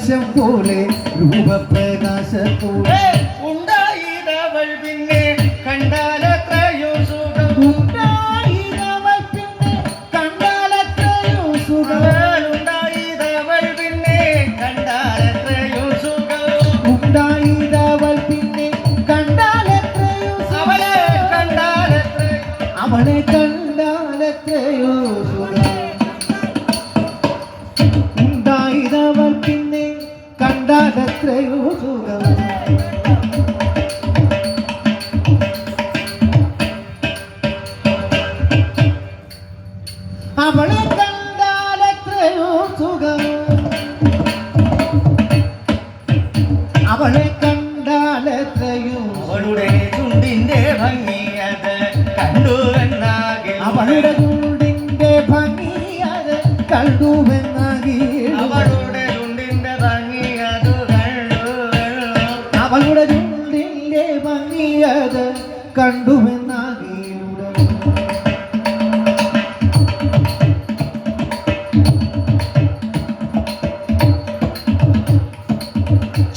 ആകാശം പോലെ രൂപപ്രകാശത്തോടെ ഉണ്ടായിരവൾ പിന്നെ കണ്ടാലത്രയോ സുഖം ഉണ്ടായിരവൾ പിന്നെ കണ്ടാലത്രയോ സുഖം ഉണ്ടായിരവൾ പിന്നെ കണ്ടാലത്രയോ സുഖം ഉണ്ടായിരവൾ പിന്നെ കണ്ടാലത്രയോ അവളെ കണ്ടാലത്രയോ അവളെ കണ്ടാലത്രയോ സുഖം ഉണ്ടായിരവൾ പിന്നെ കണ്ടാലത്രയോ സുഖം അവളെ കണ്ടാലത്രയോ സുഖം അവളെ കണ്ടാലത്രയോ അവളുടെ ചുണ്ടിന്റെ ഭംഗി അത് കണ്ടുവെന്നാകെ അവളുടെ ചുണ്ടിന്റെ ഭംഗി അത് കണ്ടുവെന്നാകി അവളുടെ ചുണ്ടിന്റെ ഭംഗി അത് കണ്ടു അവളുടെ ചുണ്ടിന്റെ ഭംഗി അത് കണ്ടുവെന്നാകി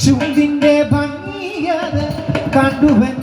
ചുണ്ടിന്റെ ഭംഗി അത് കണ്ടുവെന്ന